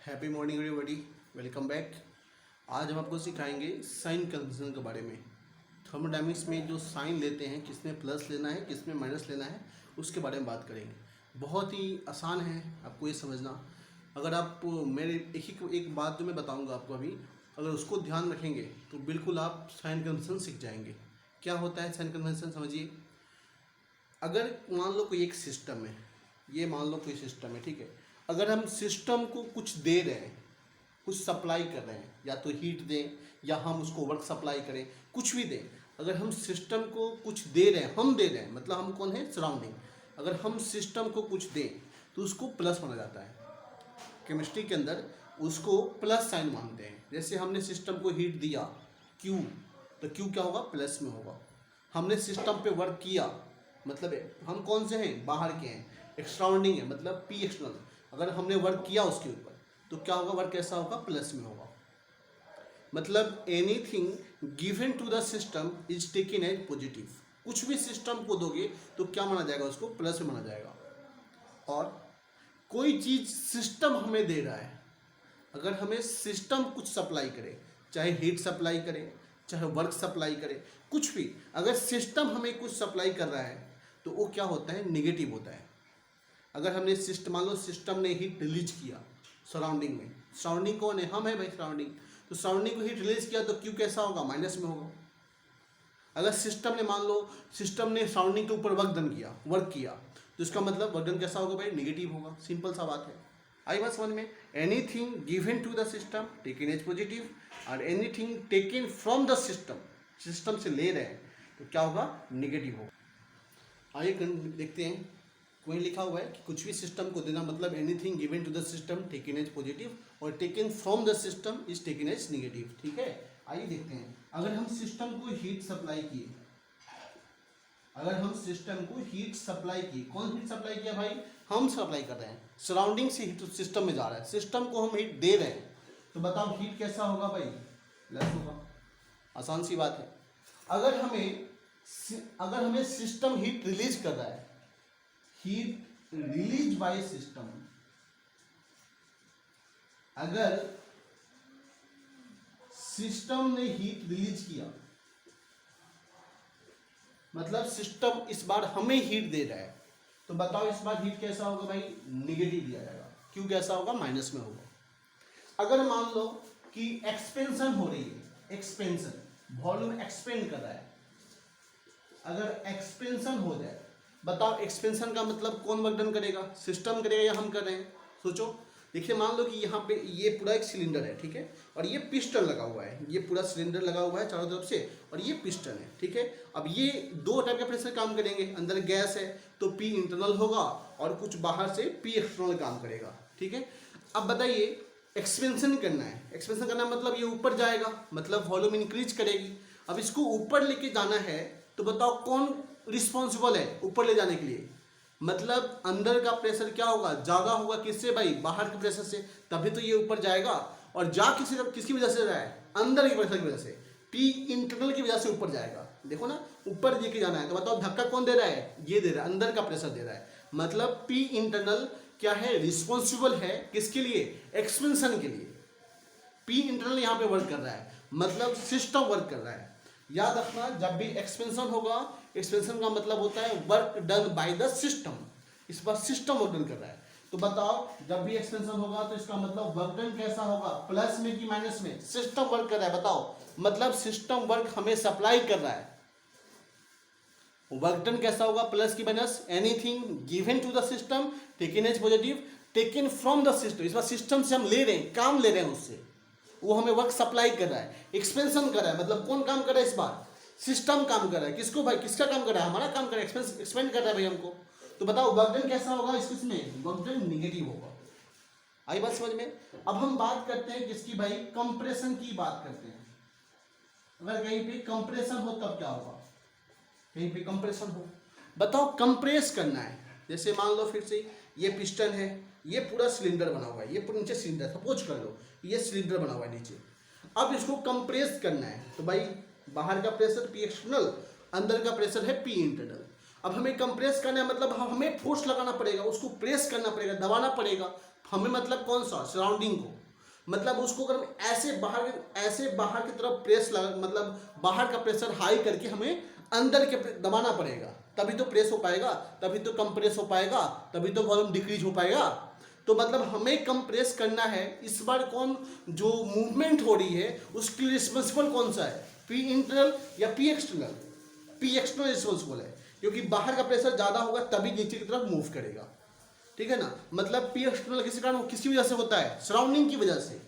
Happy morning everybody, welcome back. आज हम आपको सिखाएंगे साइन कन्वेंशन के बारे में। थर्मोडायनेमिक्स में जो साइन लेते हैं, किस में प्लस लेना है, किस में माइनस लेना है, उसके बारे में बात करेंगे। बहुत ही आसान है आपको ये समझना। अगर आप मेरे एक बात जो मैं बताऊंगा आपको अभी, अगर उसको ध्यान रखेंगे तो बिल्कुल आप साइन कन्वेंशन सीख जाएंगे। क्या होता है साइन कन्वेंशन, समझिए। अगर मान लो कोई एक सिस्टम है, ये मान लो कोई सिस्टम है, ठीक है। अगर हम सिस्टम को कुछ दे रहे हैं, कुछ सप्लाई कर रहे हैं, या तो हीट दें या हम उसको वर्क सप्लाई करें, कुछ भी दें। अगर हम सिस्टम को कुछ दे रहे हैं, हम दे रहे हैं मतलब हम कौन है, सराउंडिंग। अगर हम सिस्टम को कुछ दें तो उसको प्लस माना जाता है। केमिस्ट्री के अंदर उसको प्लस साइन मानते हैं। जैसे हमने सिस्टम को हीट दिया क्यू, तो क्यू क्या होगा, प्लस में होगा। हमने सिस्टम पे वर्क किया, मतलब हम कौन से हैं, बाहर के हैं, एक्सट्राउंडिंग है मतलब पी एक्सटर्नल। अगर हमने वर्क किया उसके ऊपर तो क्या होगा, वर्क कैसा होगा, प्लस में होगा। मतलब anything given to the system is taken as positive. कुछ भी सिस्टम को दोगे तो क्या माना जाएगा, उसको प्लस में माना जाएगा। और कोई चीज सिस्टम हमें दे रहा है, अगर हमें सिस्टम कुछ सप्लाई करे, चाहे हीट सप्लाई करे, चाहे वर्क सप्लाई करे, कुछ भी, अगर सिस्टम हमें कुछ सप्लाई कर रहा है तो वो क्या होता है, निगेटिव होता है। अगर हमने सिस्टम, मान लो सिस्टम ने हीट रिलीज किया सराउंडिंग में, सराउंडिंग कौन है, हम है भाई सराउंडिंग, तो सराउंडिंग को हीट रिलीज किया तो क्यू कैसा होगा, माइनस में होगा। अगर सिस्टम ने, मान लो सिस्टम ने सराउंडिंग के ऊपर वर्क किया तो इसका मतलब वर्क डन कैसा होगा भाई, निगेटिव होगा। सिंपल सा बात है, आई बात समझ में। Anything given to the system taken as positive, और anything taken from the system, system से ले रहे हैं तो क्या होगा, निगेटिव होगा। आइए देखते हैं। वहीं लिखा हुआ है कि कुछ भी सिस्टम को देना, मतलब anything given to the system taken as positive, और taken from the system is taken as negative. ठीक है, आइए देखते हैं। अगर हम सिस्टम को हीट सप्लाई किए, अगर हम सिस्टम को हीट सप्लाई किए, कौन हीट सप्लाई किया भाई, हम सप्लाई कर रहे हैं, सराउंडिंग से हीट सिस्टम में जा रहा है, सिस्टम को हम हीट दे रहे हैं, तो बताओ हीट कैसा होगा भाई, प्लस होगा। आसान सी बात है। अगर हमें सिस्टम हीट रिलीज कर रहा है, हीट रिलीज बाय सिस्टम, अगर सिस्टम ने हीट रिलीज किया मतलब सिस्टम इस बार हमें हीट दे रहा है, तो बताओ इस बार हीट कैसा होगा भाई, निगेटिव दिया जाएगा। क्यों कैसा होगा, माइनस में होगा। अगर मान लो कि एक्सपेंशन हो रही है, एक्सपेंशन, वॉल्यूम एक्सपेंड कर रहा है, अगर एक्सपेंशन हो जाए, बताओ एक्सपेंशन का मतलब कौन वर्क डन करेगा, सिस्टम करेगा या हम कर रहे हैं, सोचो। देखिए मान लो कि यहाँ पे ये पूरा एक सिलेंडर है, ठीक है, और ये पिस्टन लगा हुआ है, ये पूरा सिलेंडर लगा हुआ है चारों तरफ से, और ये पिस्टन है, ठीक है। अब ये दो टाइप के प्रेशर काम करेंगे, अंदर गैस है तो पी इंटरनल होगा, और कुछ बाहर से पी एक्सटर्नल काम करेगा, ठीक है। अब बताइए एक्सपेंशन करना है, एक्सपेंशन करना मतलब ये ऊपर जाएगा, मतलब वॉल्यूम इंक्रीज करेगी। अब इसको ऊपर लेके जाना है तो बताओ कौन रिस्पॉन्सिबल है ऊपर ले जाने के लिए, मतलब अंदर का प्रेशर क्या होगा, ज़्यादा होगा, किससे भाई, बाहर के प्रेशर से, तभी तो ये ऊपर जाएगा। और जा किसकी वजह से रहा है, अंदर के प्रेशर की वजह से, पी इंटरनल की वजह से ऊपर जाएगा। देखो ना, ऊपर लेके जाना है तो बताओ धक्का कौन दे रहा है, ये दे रहा है, अंदर का प्रेशर दे रहा है। मतलब पी इंटरनल क्या है, रिस्पॉन्सिबल है किसके लिए, एक्सपेंशन के लिए। पी इंटरनल यहाँ पे वर्क कर रहा है, मतलब सिस्टम वर्क कर रहा है। याद रखना, जब भी एक्सपेंशन होगा, एक्सपेंशन का मतलब होता है work done by the system, इस बार सिस्टम वर्क डन कर रहा है। तो बताओ जब भी एक्सपेंशन होगा तो इसका मतलब वर्क डन कैसा होगा, प्लस में कि माइनस में, सिस्टम वर्क कर रहा है, बताओ, मतलब सिस्टम वर्क हमें सप्लाई कर रहा है, वर्क डन कैसा होगा, प्लस की minus. Anything given to the system taken as positive, taken from the system, इस बार सिस्टम से हम ले रहे हैं, काम ले रहे हैं उससे, वो हमें वर्क सप्लाई कर रहा है, एक्सपेंशन कर रहा है, मतलब कौन काम कर रहा है, इस बार सिस्टम काम कर रहा है। किसको भाई, किसका काम कर रहा है, हमारा काम कर रहा है, एक्सपेंड कर रहा है भाई हमको। तो बताओ वर्क डन कैसा होगा, इसमें वर्क डन निगेटिव होगा। आई बात समझ में। अब हम बात करते हैं किसकी भाई, कंप्रेशन की बात करते हैं। अगर कहीं पे कंप्रेशन हो तब क्या होगा, कहीं पे कंप्रेशन हो, बताओ कंप्रेस करना है। जैसे मान लो फिर से ये पिस्टन है, ये पूरा सिलेंडर बना हुआ है, ये पूरा नीचे सिलेंडर, सपोज कर लो ये सिलेंडर बना हुआ है नीचे। अब इसको कंप्रेस करना है तो भाई बाहर का प्रेशर पी एक्सटर्नल, अंदर का प्रेशर है पी इंटरनल। अब हमें कंप्रेस करना है मतलब हमें फोर्स लगाना पड़ेगा, उसको प्रेस करना पड़ेगा, दबाना पड़ेगा, हमें मतलब कौन सा, सराउंडिंग को, मतलब उसको अगर हम ऐसे बाहर की तरफ प्रेस लगा, मतलब बाहर का प्रेशर हाई करके हमें अंदर के दबाना पड़ेगा, तभी तो प्रेस हो पाएगा, तभी तो कंप्रेस हो पाएगा, तभी तो वॉल्यूम डिक्रीज हो पाएगा। तो मतलब हमें कंप्रेस करना है। इस बार कौन जो मूवमेंट हो रही है उसकी रिस्पॉन्सिबल कौन सा है, पी इंटरनल या P external? P external responsible है, क्योंकि बाहर का प्रेशर ज़्यादा होगा तभी नीचे की तरफ मूव करेगा, ठीक है ना। मतलब पी एक्सटर्नल किसी कारण किसी वजह से होता है, सराउंडिंग की वजह से,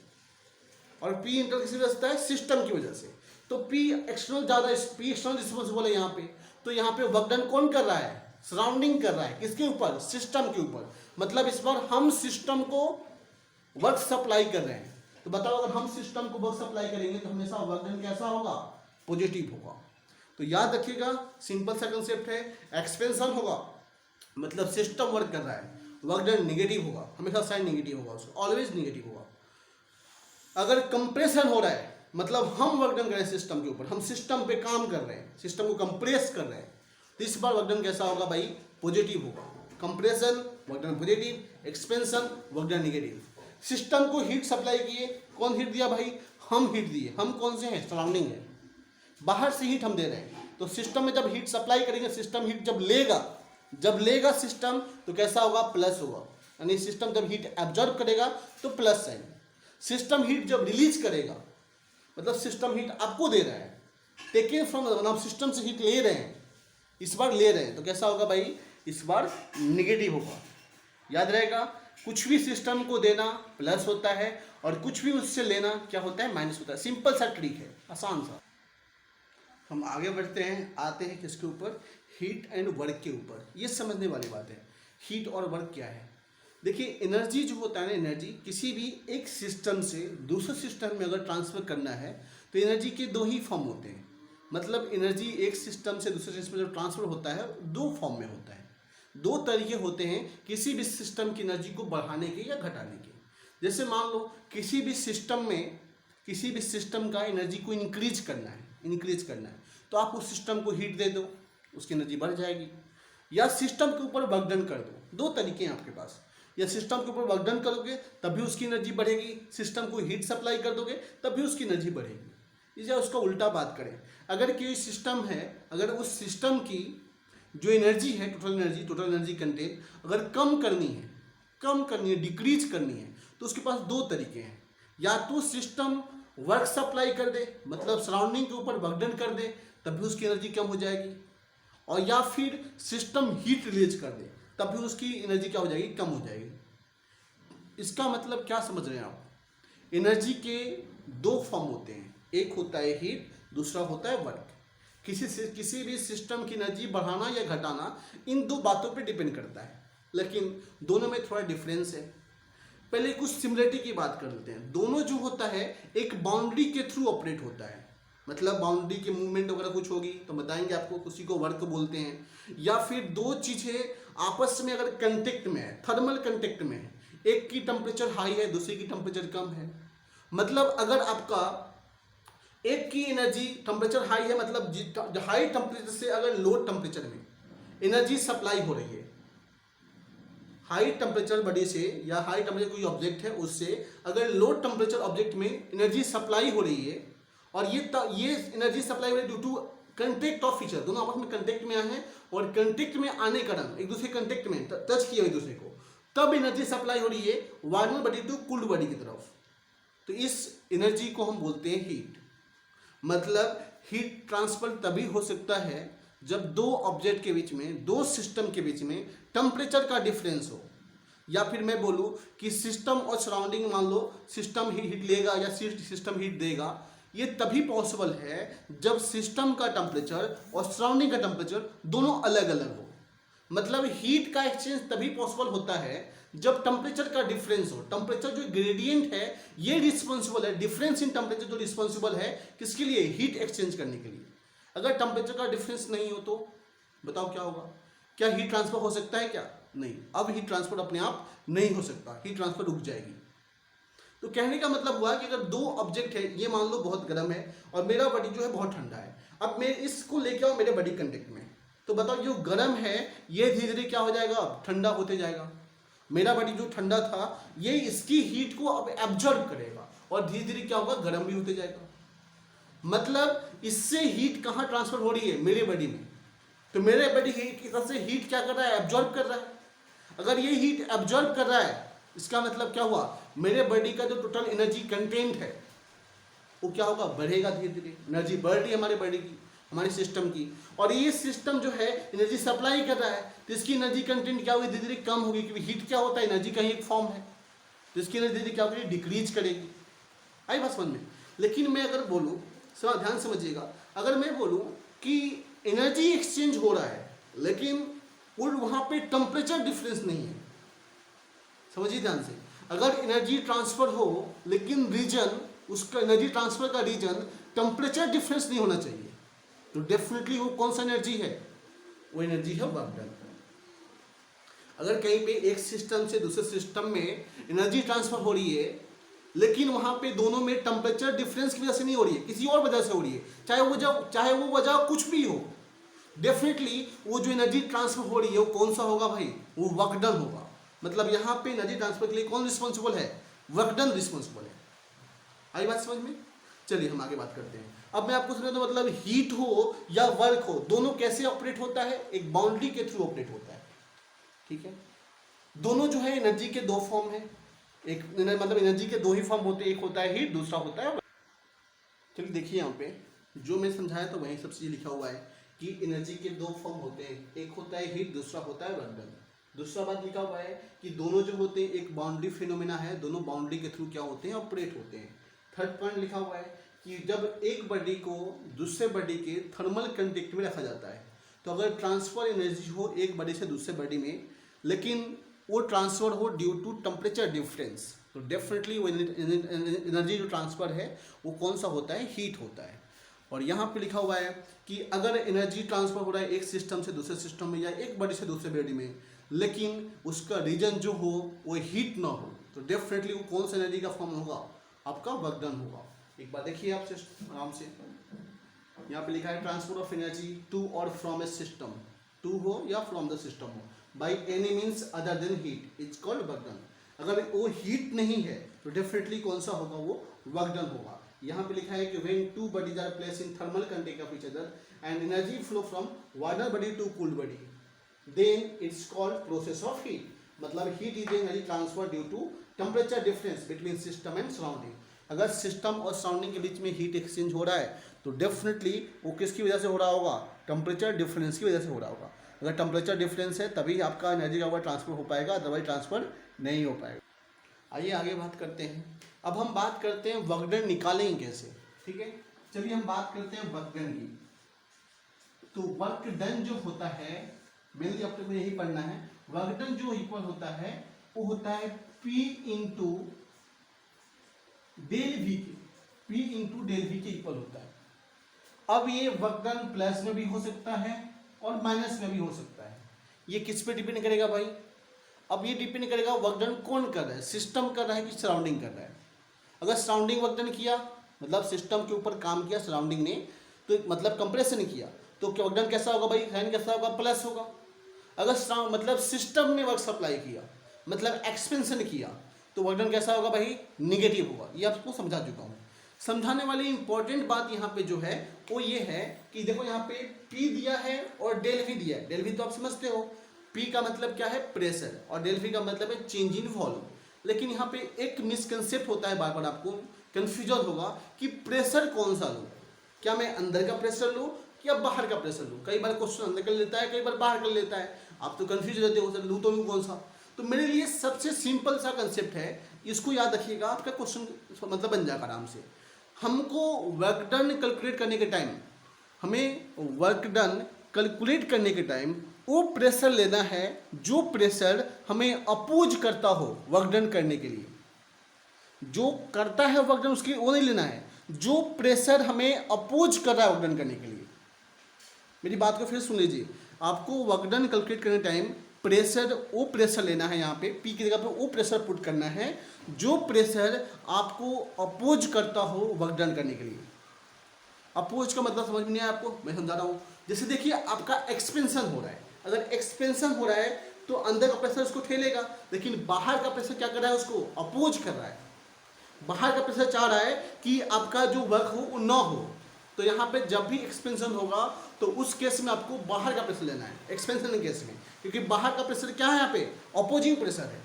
और पी इंटरनल किसी वजह से होता है, सिस्टम की वजह से। तो पी एक्सटर्नल ज़्यादा, पी एक्सटर्नल रिस्पॉन्सिबल है यहाँ पे। तो यहाँ पे वर्क डन कौन कर रहा है, सराउंडिंग कर रहा है, किसके ऊपर, सिस्टम के ऊपर। मतलब इस बार हम सिस्टम को वर्क सप्लाई कर रहे हैं। तो बताओ अगर हम सिस्टम को वर्क सप्लाई करेंगे तो हमेशा वर्क डन कैसा होगा, पॉजिटिव होगा। तो याद रखिएगा, सिंपल सा कंसेप्ट है, एक्सपेंशन होगा मतलब सिस्टम वर्क कर रहा है, वर्क डन नेगेटिव होगा, हमेशा साइन नेगेटिव होगा, उसको ऑलवेज नेगेटिव होगा। अगर कंप्रेशन हो रहा है मतलब हम वर्क डन कर रहे हैं सिस्टम के ऊपर, हम सिस्टम पे काम कर रहे हैं, सिस्टम को कंप्रेस कर रहे हैं, तो इस बार वर्क डन कैसा होगा भाई, पॉजिटिव होगा। Compression work done positive, expansion work done negative. System को हीट सप्लाई किए, कौन हीट दिया भाई, हम हीट दिए। हम कौन से हैं, सराउंडिंग है, बाहर से हीट हम दे रहे हैं। तो सिस्टम में जब हीट सप्लाई करेंगे, सिस्टम हीट जब लेगा सिस्टम तो कैसा होगा, प्लस होगा, यानी सिस्टम जब हीट एब्जॉर्ब करेगा तो प्लस साइन। सिस्टम हीट जब रिलीज करेगा मतलब सिस्टम हीट आपको दे रहा है, टेकिंग फ्रॉम, मतलब सिस्टम से हीट ले रहे हैं, इस बार ले रहे हैं, तो कैसा होगा भाई, इस बार नेगेटिव होगा। याद रहेगा, कुछ भी सिस्टम को देना प्लस होता है और कुछ भी उससे लेना क्या होता है, माइनस होता है। सिंपल सा ट्रिक है, आसान सा। हम आगे बढ़ते हैं, आते हैं किसके ऊपर, हीट एंड वर्क के ऊपर। ये समझने वाली बात है, हीट और वर्क क्या है। देखिए एनर्जी जो होता है ना, एनर्जी किसी भी एक सिस्टम से दूसरे सिस्टम में अगर ट्रांसफर करना है तो एनर्जी के दो ही फॉर्म होते हैं। मतलब एनर्जी एक सिस्टम से दूसरे सिस्टम में जब ट्रांसफर होता है दो फॉर्म में होता है, दो तरीके होते हैं किसी भी सिस्टम की एनर्जी को बढ़ाने के या घटाने के। जैसे मान लो किसी भी सिस्टम का एनर्जी को इंक्रीज करना है तो आप उस सिस्टम को हीट दे दो, उसकी एनर्जी बढ़ जाएगी, या सिस्टम के ऊपर वर्क डन कर दो। दो तरीके हैं आपके पास, या सिस्टम के ऊपर वर्क डन करोगे तब भी उसकी एनर्जी बढ़ेगी, सिस्टम को हीट सप्लाई कर दोगे तब भी उसकी एनर्जी बढ़ेगी। इसे उसका उल्टा बात करें, अगर कोई सिस्टम है, अगर उस सिस्टम की जो एनर्जी है, टोटल एनर्जी कंटेंट अगर कम करनी है, डिक्रीज करनी है, तो उसके पास दो तरीके हैं। या तो सिस्टम वर्क सप्लाई कर दे, मतलब सराउंडिंग के ऊपर वर्क डन कर दे तब भी उसकी एनर्जी कम हो जाएगी, और या फिर सिस्टम हीट रिलीज कर दे तब भी उसकी एनर्जी क्या हो जाएगी, कम हो जाएगी। इसका मतलब क्या समझ रहे हैं आप, एनर्जी के दो फॉर्म होते हैं, एक होता है हीट, दूसरा होता है वर्क। किसी भी सिस्टम की एनर्जी बढ़ाना या घटाना इन दो बातों पे डिपेंड करता है, लेकिन दोनों में थोड़ा डिफरेंस है। पहले कुछ सिमिलरिटी की बात कर लेते हैं। दोनों जो होता है एक बाउंड्री के थ्रू ऑपरेट होता है, मतलब बाउंड्री की मूवमेंट वगैरह कुछ होगी तो बताएंगे आपको, किसी को वर्क बोलते हैं। या फिर दो चीज़ें आपस में अगर कंटेक्ट में है, थर्मल कंटेक्ट में है, एक की टेम्परेचर हाई है दूसरी की टेम्परेचर कम है, मतलब अगर आपका एक की एनर्जी टेम्परेचर हाई है, मतलब हाई टेम्परेचर से अगर लो टेम्परेचर में एनर्जी सप्लाई हो रही है, हाई टेम्परेचर बॉडी से या हाई टेम्परेचर कोई ऑब्जेक्ट है उससे अगर लो टेम्परेचर ऑब्जेक्ट में एनर्जी सप्लाई हो रही है, और ये एनर्जी सप्लाई हो रही है due to contact of feature, दोनों आपस में कंटेक्ट में आए हैं, और कंटेक्ट में आने का कारण एक दूसरे कंटेक्ट में टच किया एक दूसरे को, तब एनर्जी सप्लाई हो रही है warm body to cooled body की तरफ। तो इस एनर्जी को हम बोलते हैं हीट। मतलब हीट ट्रांसफर तभी हो सकता है जब दो ऑब्जेक्ट के बीच में, दो सिस्टम के बीच में टेम्परेचर का डिफरेंस हो, या फिर मैं बोलूँ कि सिस्टम और सराउंडिंग, मान लो सिस्टम ही हीट लेगा या सिस्टम हीट देगा, ये तभी पॉसिबल है जब सिस्टम का टेम्परेचर और सराउंडिंग का टेम्परेचर दोनों अलग अलग हो। मतलब हीट का एक्सचेंज तभी पॉसिबल होता है जब टेम्परेचर का डिफरेंस हो। टेम्परेचर जो ग्रेडियंट है ये रिस्पॉन्सिबल है, डिफरेंस इन टेम्परेचर जो रिस्पॉन्सिबल है किसके लिए, हीट एक्सचेंज करने के लिए। अगर टेम्परेचर का डिफरेंस नहीं हो तो बताओ क्या होगा, क्या हीट ट्रांसफर हो सकता है, क्या नहीं। अब हीट ट्रांसफर अपने आप नहीं हो सकता, हीट ट्रांसफर रुक जाएगी। तो कहने का मतलब हुआ कि अगर दो ऑब्जेक्ट है, ये मान लो बहुत गर्म है और मेरा बॉडी जो है बहुत ठंडा है, अब मैं इसको लेके आओ मेरे बॉडी कंटेक्ट में, तो बताओ जो गर्म है ये धीरे धीरे क्या हो जाएगा, ठंडा होते जाएगा, मेरा बॉडी जो ठंडा था ये इसकी हीट को अब एब्जॉर्ब करेगा और धीरे धीरे क्या होगा, गर्म भी होते जाएगा। मतलब इससे हीट कहाँ ट्रांसफर हो रही है, मेरे बॉडी में। तो मेरे बॉडी हीट की तरफ से हीट क्या कर रहा है, एब्जॉर्ब कर रहा है। अगर ये हीट एब्जॉर्ब कर रहा है इसका मतलब क्या हुआ, मेरे बॉडी का जो टोटल एनर्जी कंटेंट है वो क्या होगा, बढ़ेगा। धीरे धीरे एनर्जी बढ़ रही है हमारे बॉडी की, हमारे सिस्टम की, और ये सिस्टम जो है एनर्जी सप्लाई कर रहा है, तो इसकी एनर्जी कंटेंट क्या होगी, धीरे धीरे कम होगी, क्योंकि हीट क्या होता है, एनर्जी का ही एक फॉर्म है। तो इसकी एनर्जी धीरे धीरे क्या होगी, डिक्रीज करेगी। आई बात समझ में। लेकिन मैं अगर बोलूँ, ध्यान समझिएगा, अगर मैं बोलूँ कि एनर्जी एक्सचेंज हो रहा है लेकिन वहाँ पे टेम्परेचर डिफरेंस नहीं है, समझिए ध्यान से। अगर एनर्जी ट्रांसफर हो लेकिन रीजन, उसका एनर्जी ट्रांसफर का रीजन टेम्परेचर डिफरेंस नहीं होना चाहिए, तो डेफिनेटली वो कौन सा एनर्जी है, वो एनर्जी है वर्क डन। अगर कहीं पे एक सिस्टम से दूसरे सिस्टम में एनर्जी ट्रांसफर हो रही है लेकिन वहां पे दोनों में टेम्परेचर डिफरेंस की वजह से नहीं हो रही है, किसी और वजह से हो रही है, चाहे वो वजह कुछ भी हो, डेफिनेटली वो जो एनर्जी ट्रांसफर हो रही है वो कौन सा होगा भाई, वो वर्क डन होगा। मतलब यहाँ पे एनर्जी ट्रांसफर के लिए कौन रिस्पॉन्सिबल है, वर्क डन रिस्पॉन्सिबल है। आई बात समझ में। चलिए हम आगे बात करते हैं। अब मैं आपको समझा दूं, मतलब हीट हो या वर्क हो, दोनों कैसे ऑपरेट होता है, एक बाउंड्री के थ्रू ऑपरेट होता है। ठीक है, दोनों जो है एनर्जी के दो फॉर्म है, एक मतलब एनर्जी के दो ही फॉर्म होते हैं, एक होता है हीट, दूसरा होता है। चलिए देखिए यहाँ पे जो मैं समझाया तो वही सब चीज़ लिखा हुआ है कि एनर्जी के दो फॉर्म होते हैं, एक होता है हीट, दूसरा होता है वर्क डन। दूसरा बात लिखा हुआ है कि दोनों जो होते हैं एक बाउंड्री फिनोमेना है, दोनों बाउंड्री के थ्रू क्या होते हैं, ऑपरेट होते हैं। थर्ड पॉइंट लिखा हुआ है कि जब एक बॉडी को दूसरे बॉडी के थर्मल कंटेक्ट में रखा जाता है, तो अगर ट्रांसफर एनर्जी हो एक बॉडी से दूसरे बॉडी में, लेकिन वो ट्रांसफर हो ड्यू टू टेम्परेचर डिफरेंस, तो डेफिनेटली वो एनर्जी जो ट्रांसफर है वो कौन सा होता है, हीट होता है। और यहाँ पे लिखा हुआ है कि अगर एनर्जी ट्रांसफर हो रहा है एक सिस्टम से दूसरे सिस्टम में या एक बॉडी से दूसरे बॉडी में, लेकिन उसका रीजन जो हो वो हीट ना हो, तो डेफिनेटली वो कौन सा एनर्जी का फॉर्म होगा, आपका वर्क डन होगा। एक बार देखिए आप आराम से, यहाँ पे लिखा है ट्रांसफर ऑफ एनर्जी टू और फ्रॉम ए सिस्टम, टू हो या फ्रॉम द सिस्टम हो, by any means other than heat, it's called work done. अगर वो हीट नहीं है तो डेफिनेटली कौन सा होगा, वो वर्क डन होगा। यहाँ पे लिखा है कि when two bodies are placed in thermal contact of each other and energy flow from warmer body to cooled body, then it's called process of heat. मतलब heat is energy transfer due to temperature difference between system and surrounding. अगर system और surrounding के बीच में heat exchange हो रहा है तो डेफिनेटली वो किसकी वजह से हो रहा होगा, टेम्परेचर डिफरेंस की वजह से हो रहा होगा। अगर टेम्परेचर डिफरेंस है तभी आपका एनर्जी का ट्रांसफर हो पाएगा, अदरवाइज ट्रांसफर नहीं हो पाएगा। आइए आगे बात करते हैं। अब हम बात करते हैं वर्क डन निकालेंगे कैसे। ठीक है, चलिए हम बात करते हैं वर्क डन की। तो वर्क डन जो होता है, मेनली अब तक यही पढ़ना है, वर्क डन जो इक्वल होता है वो होता है P इंटू डेल वी के, P इंटू डेल वी के इक्वल होता है। अब ये वर्क डन प्लस में भी हो सकता है और माइनस में भी हो सकता है। ये किस पे डिपेंड करेगा भाई, अब ये डिपेंड करेगा वर्क डन कौन कर रहा है, सिस्टम कर रहा है कि सराउंडिंग कर रहा है। अगर सराउंडिंग वर्क डन किया, मतलब सिस्टम के ऊपर काम किया सराउंडिंग ने, तो मतलब कंप्रेशन किया, तो वर्क डन कैसा होगा भाई, साइन कैसा होगा, प्लस होगा। अगर मतलब सिस्टम ने वर्क सप्लाई किया, मतलब एक्सपेंशन किया, तो वर्क डन कैसा होगा भाई, निगेटिव होगा। ये आपको समझा चुका हूँ। समझाने वाली इंपॉर्टेंट बात यहाँ पे जो है वो ये है कि देखो यहाँ पे P दिया है और डेल वी दिया है। डेल वी तो आप समझते हो, P का मतलब क्या है, प्रेशर, और डेल वी का मतलब है चेंज इन वॉल्यूम। लेकिन यहाँ पे एक मिसकंसेप्ट होता है, बार बार आपको कन्फ्यूजन होगा कि प्रेशर कौन सा लूँ, क्या मैं अंदर का प्रेशर लूँ या बाहर का प्रेशर लूँ। कई बार क्वेश्चन अंदर कर लेता है, कई बार बाहर कर लेता है, आप तो कन्फ्यूज रहते हो सर लूँ तो लूँ कौन सा। तो मेरे लिए सबसे सिंपल सा कंसेप्ट है, इसको याद रखिएगा, आपका क्वेश्चन मतलब बन जाएगा आराम से। हमको वर्क डन कैलकुलेट करने के टाइम, हमें वर्क डन कैलकुलेट करने के टाइम वो प्रेशर लेना है जो प्रेशर हमें अपोज करता हो वर्क डन करने के लिए। जो करता है वर्क डन उसकी वो नहीं लेना है, जो प्रेशर हमें अपोज कर रहा है वर्क डन करने के लिए। मेरी बात को फिर सुन लीजिए, आपको वर्क डन कैलकुलेट करने टाइम प्रेशर, वो प्रेशर लेना है, यहाँ पे P की जगह पे वो प्रेशर पुट करना है जो प्रेशर आपको अपोज करता हो वर्क डन करने के लिए। अपोज का मतलब समझ में नहीं आया आपको, मैं समझा रहा हूँ। जैसे देखिए आपका एक्सपेंशन हो रहा है, अगर एक्सपेंशन हो रहा है तो अंदर का प्रेशर उसको ठेलेगा, लेकिन बाहर का प्रेशर क्या कर रहा है, उसको अपोज कर रहा है। बाहर का प्रेशर चाह रहा है कि आपका जो वर्क हो वो ना हो। तो यहाँ पे जब भी एक्सपेंशन होगा तो उस केस में आपको बाहर का प्रेशर लेना है, एक्सपेंशन के केस में, क्योंकि बाहर का प्रेशर क्या है, यहाँ पे अपोजिंग प्रेशर है।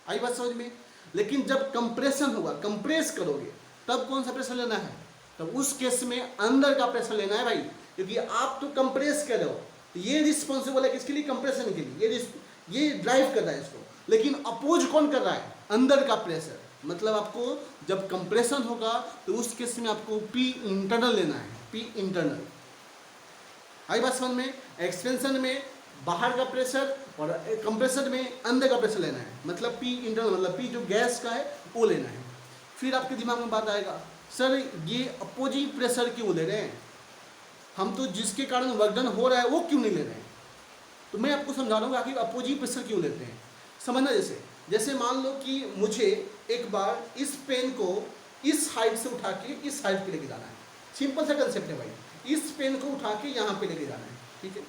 आई बात समझ में। लेकिन जब कंप्रेशन होगा, कंप्रेस करोगे, तब कौन सा प्रेशर लेना है, तब उस केस में अंदर का प्रेशर लेना है भाई, क्योंकि आप तो कंप्रेस कर रहे हो, तो ये रिस्पॉन्सिबल है किसके लिए, कंप्रेशन के लिए, ये ड्राइव कर रहा है इसको। लेकिन अपोज कौन कर रहा है, अंदर का प्रेशर। मतलब आपको जब कंप्रेशन होगा तो उस केस में आपको पी इंटरनल लेना है, पी इंटरनल। आई बात समझ में। एक्सपेंशन में बाहर का प्रेशर और कंप्रेसर में अंदर का प्रेशर लेना है, मतलब पी इंटरनल, मतलब पी जो गैस का है वो लेना है। फिर आपके दिमाग में बात आएगा, सर ये अपोजिंग प्रेशर क्यों ले रहे हैं, हम तो जिसके कारण वर्क डन हो रहा है वो क्यों नहीं ले रहे हैं। तो मैं आपको समझा रहा हूँ आखिर अपोजिंग प्रेशर क्यों लेते हैं। समझना, जैसे मान लो कि मुझे एक बार इस पेन को इस हाइट से उठा के इस हाइट पे लेके जाना है। सिंपल सा कंसेप्ट है भाई, इस पेन को उठा के यहाँ पे लेके जाना है, ठीक है।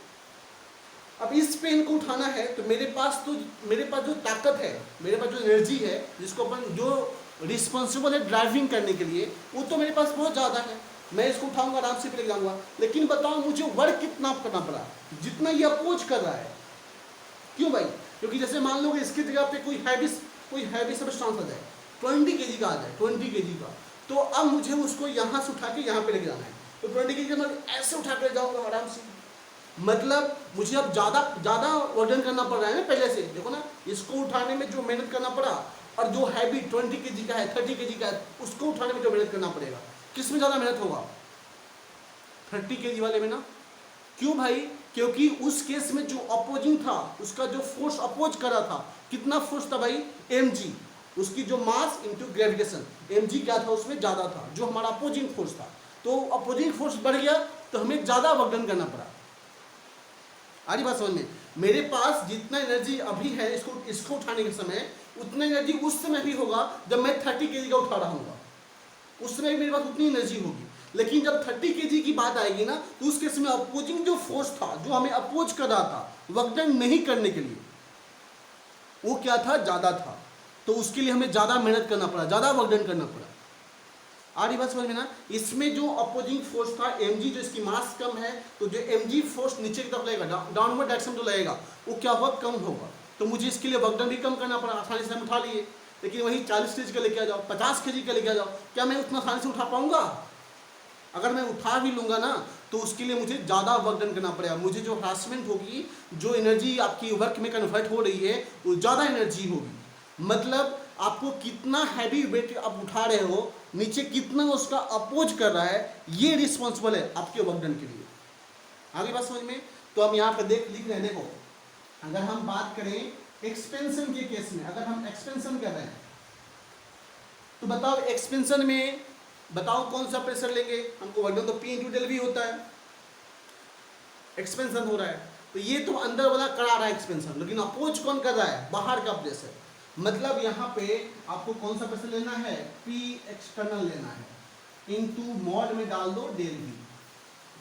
अब इस पेन को उठाना है तो मेरे पास जो ताकत है, मेरे पास जो एनर्जी है, जिसको अपन जो रिस्पॉन्सिबल है ड्राइविंग करने के लिए, वो तो मेरे पास बहुत ज़्यादा है। मैं इसको उठाऊंगा, आराम से लेके जाऊंगा। लेकिन बताओ मुझे वर्क कितना करना पड़ा, जितना ये अपोज कर रहा है। क्यों भाई, क्योंकि जैसे मान लो इसकी जगह पे कोई हैवी सब्सटेंस आ जाए, 20 kg का आ जाए, 20 kg का, तो अब मुझे उसको यहाँ से उठा के यहाँ पे लेके जाना है। तो 20 kg मैं ऐसे उठा कर जाऊँगा आराम से। मतलब मुझे अब ज़्यादा वजन करना पड़ रहा है ना पहले से। देखो ना, इसको उठाने में जो मेहनत करना पड़ा, और जो हैवी 20 kg का है, 30 kg का है, उसको उठाने में जो मेहनत करना पड़ेगा, किस में ज़्यादा मेहनत होगा, 30 kg वाले में ना। क्यों भाई, क्योंकि उस केस में जो अपोजिंग था, उसका जो फोर्स अपोज कर रहा था, कितना फोर्स था भाई, mg, उसकी जो मास इंटू ग्रेविटेशन, mg क्या था उसमें ज़्यादा था, जो हमारा अपोजिंग फोर्स था। तो अपोजिंग फोर्स बढ़ गया तो हमें ज़्यादा वर्क डन करना पड़ा। आ रही बात समझ में। मेरे पास जितना एनर्जी अभी है इसको उठाने के समय, उतना एनर्जी उस समय भी होगा जब मैं 30 kg का उठा रहा हूँ, उस समय मेरे पास उतनी एनर्जी होगी। लेकिन जब 30 kg की बात आएगी ना, तो उस केस में अपोजिंग जो फोर्स था, जो हमें अपोज कर रहा था वर्क डन नहीं करने के लिए, वो क्या था, ज़्यादा था। तो उसके लिए हमें ज़्यादा मेहनत करना पड़ा, ज़्यादा वर्क डन करना पड़ा। आ रही बात समझ में ना। इसमें जो अपोजिंग फोर्स था mg, जो इसकी मास कम है, तो जो mg फोर्स नीचे की तरफ लगेगा, डाउनवर्ड डायरेक्शन जो लगेगा, वो क्या होगा, कम होगा। तो मुझे इसके लिए वर्क डन भी कम करना पड़ा। आसानी से हम उठा लिए, लेकिन वही 40 kg का लेके आ जाओ, 50 kg का लेके आ जाओ, क्या मैं उतना आसानी से उठा पाऊंगा। अगर मैं उठा भी लूँगा ना, तो उसके लिए मुझे ज़्यादा वर्क डन करना पड़ेगा। मुझे जो हरासमेंट होगी, जो एनर्जी आपकी वर्क में कन्वर्ट हो रही है, वो ज़्यादा एनर्जी होगी। मतलब आपको कितना हैवी वेट आप उठा रहे हो, नीचे कितना उसका अपोज कर रहा है, ये रिस्पॉन्सिबल है आपके वर्क डन के लिए। आगे बात समझ में। तो हम यहाँ पर लिख रहे हैं, देखो, अगर हम बात करें एक्सपेंशन के केस में, अगर हम एक्सपेंशन कर रहे हैं, तो बताओ एक्सपेंशन में बताओ कौन सा प्रेशर लेंगे। हमको वर्क डन तो P × del V होता है, एक्सपेंशन हो रहा है, तो ये तो अंदर वाला करा रहा है एक्सपेंशन, लेकिन अपोज कौन कर रहा है, बाहर का प्रेशर। मतलब यहाँ पे आपको कौन सा प्रेशर लेना है, P एक्सटर्नल लेना है, इनटू मॉड में डाल दो del V।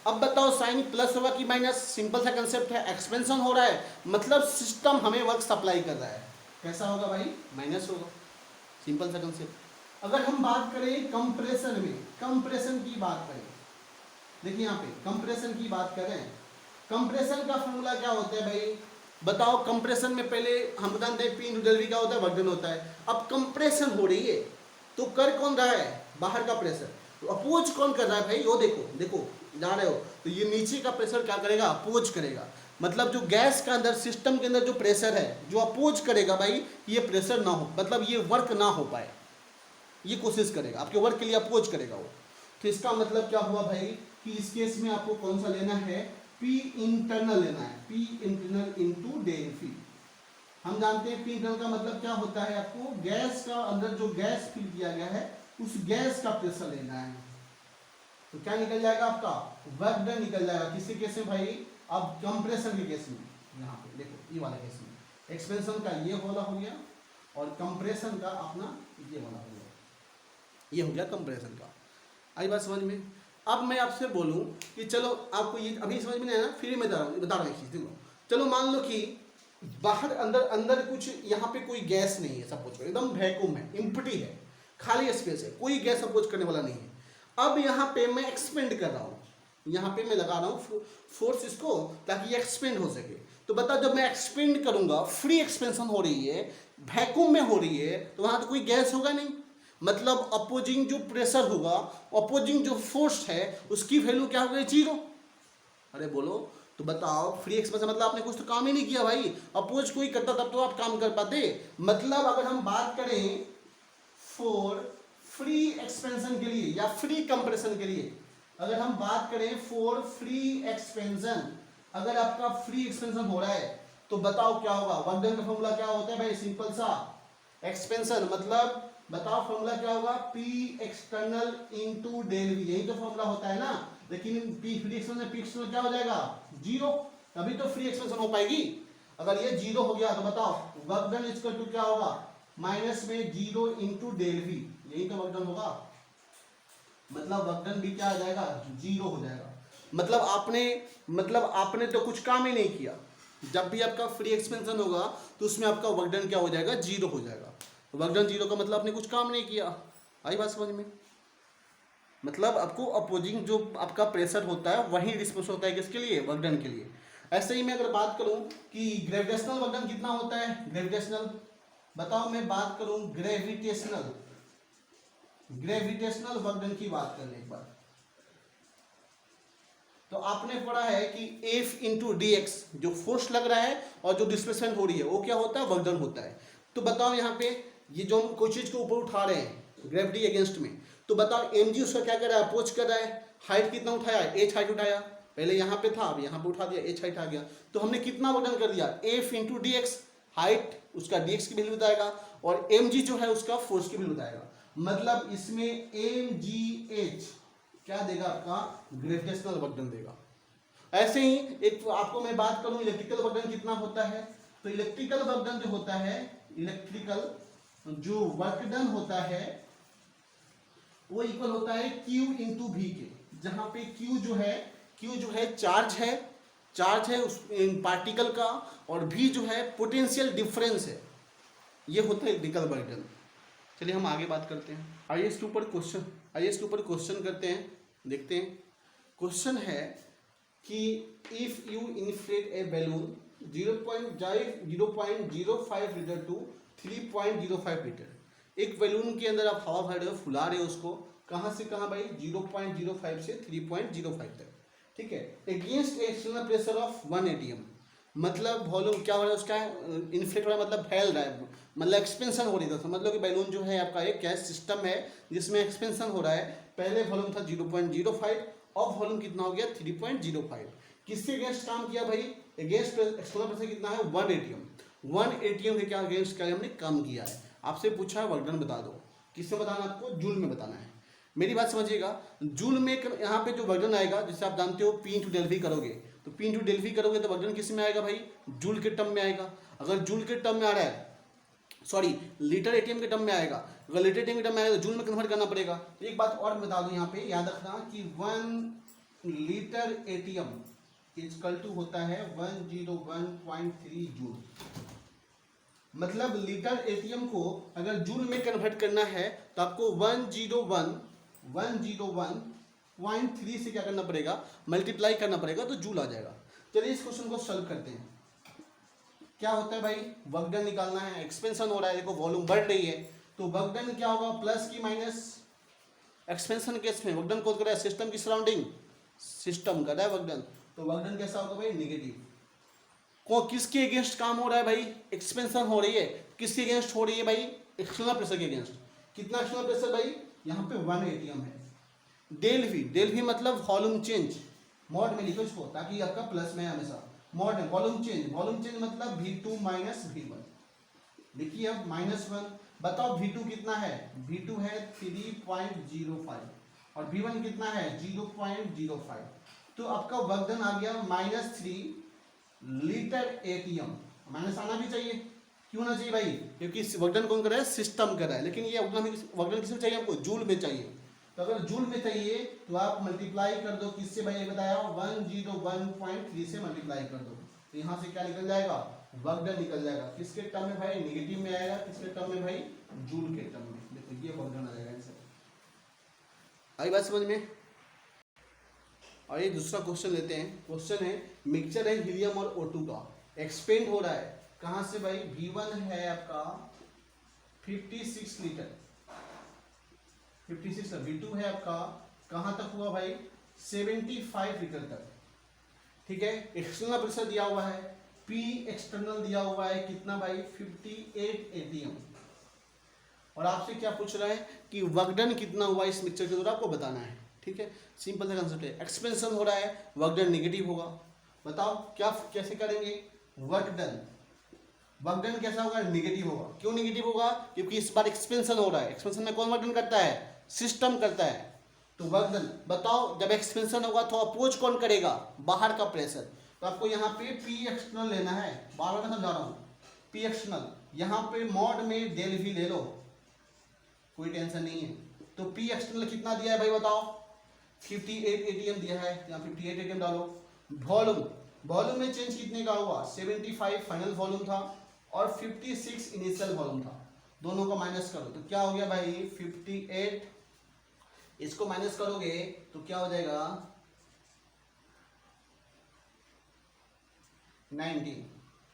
अब बताओ साइन प्लस होगा कि माइनस। सिंपल सा कंसेप्ट है, एक्सपेंशन हो रहा है, मतलब सिस्टम हमें वर्क सप्लाई कर रहा है, कैसा होगा भाई, माइनस होगा। सिंपल सा कंसेप्ट। अगर हम बात करें कंप्रेशन में, कंप्रेशन की बात करें, देखिए यहाँ पे कंप्रेशन की बात करें, कंप्रेशन का फॉर्मूला क्या होता है भाई, बताओ। कंप्रेशन में पहले हम जानते हैं P × del V क्या होता है, वर्क डन होता है। अब कंप्रेशन हो रही है तो कर कौन रहा है, बाहर का प्रेशर। तो अपोज कौन कर रहा है भाई, वो देखो जा रहे हो, तो ये नीचे का प्रेशर क्या करेगा, अपोज करेगा। मतलब जो गैस का अंदर, सिस्टम के अंदर जो प्रेशर है, जो अपोज करेगा भाई, ये प्रेशर ना हो, मतलब ये वर्क ना हो पाए, ये कोशिश करेगा, आपके वर्क के लिए अपोज करेगा वो। तो इसका मतलब क्या हुआ भाई, कि इस केस में आपको कौन सा लेना है, P इंटरनल लेना है, P internal into del V। हम जानते हैं P इंटरनल का मतलब क्या होता है, आपको गैस का अंदर जो गैस फिल किया गया है, उस गैस का प्रेशर लेना है। तो क्या निकल जाएगा, आपका वर्क डन निकल जाएगा। किसी केस में भाई, अब कंप्रेशन के केस में, यहाँ पे देखो, ये वाला केस में एक्सपेंशन का ये वाला हो गया, और कंप्रेशन का अपना ये वाला हो गया, ये हो गया कंप्रेशन का। आई बात समझ में। अब मैं आपसे बोलूं कि चलो, आपको ये अभी समझ में नहीं आया ना, फिर मैं बता रहा हूँ एक चीज़। देखो, चलो मान लो कि बाहर अंदर अंदर कुछ यहाँ पे कोई गैस नहीं है, सपोज करो एकदम वैक्यूम है, इम्प्टी है, खाली स्पेस है, कोई गैस सपोज करने वाला नहीं है। अब यहाँ पे मैं एक्सपेंड कर रहा हूँ, यहाँ पे मैं लगा रहा हूँ फोर्स इसको, ताकि ये एक्सपेंड हो सके। तो बताओ जब मैं एक्सपेंड करूंगा, फ्री एक्सपेंशन हो रही है, वैक्यूम में हो रही है, तो वहां तो कोई गैस होगा नहीं, मतलब अपोजिंग जो प्रेशर होगा, अपोजिंग जो फोर्स है, उसकी वैल्यू क्या हो गई? जीरो। अरे बोलो तो बताओ, फ्री एक्सपेंशन मतलब आपने कुछ तो काम ही नहीं किया भाई, अपोज कोई करता तब तो आप काम कर पाते। मतलब अगर हम बात करें फॉर फ्री एक्सपेंशन के लिए या फ्री कंप्रेशन के लिए, अगर हम बात करें फॉर फ्री एक्सपेंशन, अगर आपका फ्री एक्सपेंशन हो रहा है तो बताओ क्या होगा? वर्क डन का फॉर्मूला क्या होता है भाई? सिंपल सा, एक्सपेंशन मतलब बताओ फॉर्मूला क्या होगा? P external into del V, यही तो फॉर्मूला होता है ना। लेकिन P free expansion, P external क्या हो जाएगा? जीरो, तभी तो फ्री एक्सपेंशन हो पाएगी। अगर ये जीरो हो गया तो बताओ वर्क डन इक्वल टू क्या होगा? माइनस में जीरो इंटू डेल वी, यही तो वर्क डन होगा। मतलब वर्क डन भी क्या आ जाएगा? जीरो हो जाएगा। मतलब आपने तो कुछ काम ही नहीं किया। जब भी आपका फ्री एक्सपेंशन होगा तो उसमें आपका वर्क डन क्या हो जाएगा? जीरो हो जाएगा। वर्क डन जीरो का मतलब आपने कुछ काम नहीं किया। आई बात समझ में? मतलब आपको अपोजिंग जो आपका प्रेशर होता है वही रिस्पॉन्स होता है किसके लिए? वर्क डन के लिए। ऐसे ही मैं अगर बात करूं कि ग्रेविटेशनल वर्क डन कितना होता है? ग्रेविटेशनल बताओ, मैं बात करूं ग्रेविटेशनल वर्क डन की बात करने एक बार, तो आपने पढ़ा है कि F इंटू डी एक्स, जो फोर्स लग रहा है और जो डिस्प्लेसमेंट हो रही है वो क्या होता है? वर्क डन होता है। तो बताओ यहाँ पे ये जो हम कोई चीज को ऊपर उठा रहे हैं ग्रेविटी अगेंस्ट में, तो बताओ mg उसका क्या कर रहा है? अप्रोच कर रहा है। हाइट कितना उठाया? h हाइट उठाया, पहले यहाँ पे था, अब यहाँ पे उठा दिया, h हाइट आ गया। तो हमने कितना वर्क डन कर दिया? F into D x, height उसका dx की वैल्यू बताएगा और mg जो है उसका फोर्स की वैल्यू बताएगा। मतलब इसमें mgh क्या देगा? आपका ग्रेविटेशनल वर्क डन देगा। ऐसे ही एक आपको मैं बात करूं इलेक्ट्रिकल वर्क डन कितना होता है, तो इलेक्ट्रिकल वर्क डन जो होता है, इलेक्ट्रिकल जो वर्क डन होता है वो इक्वल होता है Q इंटू वी के, जहां पे Q जो है चार्ज है उस पार्टिकल का, और V जो है पोटेंशियल डिफरेंस है। ये होता है इलेक्ट्रिकल वर्क डन। चलिए हम आगे बात करते हैं। आइए इसके ऊपर क्वेश्चन करते हैं, देखते हैं। क्वेश्चन है कि if you inflate a balloon 0.05 litre to 3.05 litre, एक बैलून के अंदर आप हवा भर रहे हो, फुला रहे हो उसको, कहाँ से कहाँ भाई? 0.05 से 3.05 तक, ठीक है। Against external pressure of 1 atm, मतलब वॉल्यूम क्या हो रहा है उसका? इन्फ्लेट हो रहा है, मतलब फैल रहा है, मतलब एक्सपेंशन हो रही है। समझ लो कि बैलून जो है आपका एक गैस सिस्टम है जिसमें एक्सपेंशन हो रहा है। पहले वॉल्यूम था 0.05, अब वॉल्यूम कितना हो गया? 3.05। किसके अगेंस्ट काम किया भाई? अगेंस्ट एक्सटर्नल प्रेशर कितना है? 1 atm। 1 atm के क्या अगेंस्ट क्या हमने काम किया है? आपसे पूछा है वर्क डन बता दो, किससे बताना? आपको जूल में बताना है। मेरी बात समझिएगा, जूल में यहाँ पे जो वर्क डन आएगा, जैसे आप जानते हो P इंटू डेल वी करोगे, तो P इंटू डेल वी करोगे तो वर्क डन किस में आएगा भाई? जूल के टर्म में आएगा। अगर जूल के टर्म में आ रहा है, सॉरी लीटर एटीएम के टर्म में आएगा, अगर लीटर एटीएम के टर्म में आएगा तो जूल में कन्वर्ट करना पड़ेगा। तो एक बात और बता दूं यहाँ पे, याद रखना कि 1 लीटर एटीएम इक्वल टू होता है 101.3 जूल। मतलब लीटर एटीएम को अगर जूल में कन्वर्ट करना है तो आपको 101.3 से क्या करना पड़ेगा? मल्टीप्लाई करना पड़ेगा, तो जूल आ जाएगा। चलिए इस क्वेश्चन को सॉल्व करते हैं। क्या होता है भाई? वर्क डन निकालना है, एक्सपेंशन हो रहा है, देखो वॉल्यूम बढ़ रही है, तो वर्क डन क्या होगा? प्लस की माइनस। एक्सपेंशन केस में वर्क डन कौन कर रहा है? सिस्टम की सराउंडिंग, सिस्टम कर रहा है वर्क डन, तो वर्क डन कैसा होगा भाई? नेगेटिव। को किसके अगेंस्ट काम हो रहा है भाई? एक्सपेंशन हो रही है, किसके अगेंस्ट हो रही है भाई? एक्सटर्नल प्रेशर के अगेंस्ट। कितना एक्सटर्नल प्रेशर भाई? यहाँ पे 1 atm है। डेल वी मतलब वॉल्यूम चेंज, मॉड में लिखो इसको ताकि आपका प्लस में हमेशा मॉड है। वॉल्यूम चेंज मतलब V2 माइनस V1। देखिए अब -1, बताओ V2 कितना है? V2 है 3.05 और V1 कितना है? 0.05। तो आपका वर्क डन आ गया -3 लीटर एटीएम। माइनस आना भी चाहिए, क्यों ना चाहिए भाई? क्योंकि वर्क डन कौन कर रहा है? सिस्टम कर रहा है। लेकिन ये वर्क डन किसमें चाहिए हमको? जूल में चाहिए। तो अगर जूल में चाहिए तो आप मल्टीप्लाई कर दो, किससे भाई? ये बताया 101.3 से मल्टीप्लाई कर दो, तो यहाँ से क्या निकल जाएगा? वर्क डन निकल जाएगा किसके टर्म में भाई, निगेटिव में आएगा, किसके टर्म में भाई, जूल के टर्म में। देखो ये वर्क डन आ जाएगा आंसर। आई बात समझ में। और ये दूसरा क्वेश्चन लेते हैं। क्वेश्चन है मिक्सचर है हीलियम और O2 का, एक्सपेंड हो रहा है कहाँ से भाई, V1 है आपका 56 लीटर, 56 लीटर, V2 है आपका कहाँ तक हुआ भाई, 75 लीटर तक। ठीक है, एक्सटर्नल प्रेशर दिया हुआ है, P एक्सटर्नल दिया हुआ है कितना भाई, 58 ATM। और आपसे क्या पूछ रहा है कि वर्क डन कितना हुआ इस मिक्सचर के द्वारा, आपको बताना है। ठीक है, सिंपल सा कंसेप्ट है। एक्सपेंशन हो रहा है, वर्क डन नेगेटिव होगा। बताओ क्या कैसे करेंगे, वर्क डन कैसा होगा, नेगेटिव होगा। क्यों नेगेटिव होगा, क्योंकि इस बार एक्सपेंशन हो रहा है। एक्सपेंशन में कौन वर्क डन करता है, सिस्टम करता है। तो वर्क डन बताओ, जब एक्सपेंशन होगा तो अपोज कौन करेगा, बाहर का प्रेशर। तो आपको यहाँ पे P एक्सटर्नल लेना है, बार बार मैं समझा रहा हूँ, P एक्सटर्नल यहाँ पे मॉड में डेल भी ले लो, कोई टेंशन नहीं है। तो P एक्सटर्नल कितना दिया है भाई बताओ, 58 ATM दिया है, यहाँ 58 ATM डालो। वॉल्यूम में चेंज कितने का हुआ, 75 फाइनल वॉल्यूम था और 56 इनिशियल वॉल्यूम था, दोनों का माइनस करो तो क्या हो गया भाई 58, इसको माइनस करोगे तो क्या हो जाएगा 19।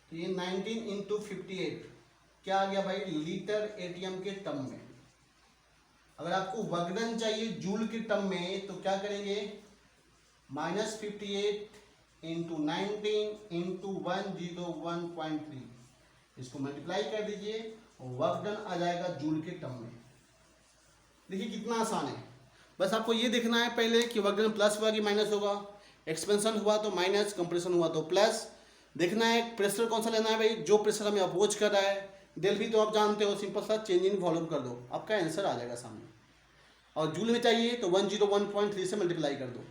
तो ये 19 इंटू 58 क्या आ गया भाई, लीटर ATM के टर्म में। अगर आपको वर्क डन चाहिए जूल के टर्म में तो क्या करेंगे, -58 इंटू 19 इंटू 101.3, इसको मल्टीप्लाई कर दीजिए और वर्क डन आ जाएगा जूल के टर्म में। देखिए कितना आसान है, बस आपको ये देखना है पहले कि वर्क डन प्लस होगा कि माइनस होगा। एक्सपेंशन हुआ तो माइनस, कंप्रेशन हुआ तो प्लस। देखना है प्रेशर कौन सा लेना है भाई, जो प्रेशर हमें अपोज कर रहा है। डेल भी तो आप जानते हो, सिंपल सा चेंज इन वॉल्यूम कर दो, आपका आंसर आ जाएगा सामने। और जूल में चाहिए तो 101.3 से मल्टीप्लाई कर दो।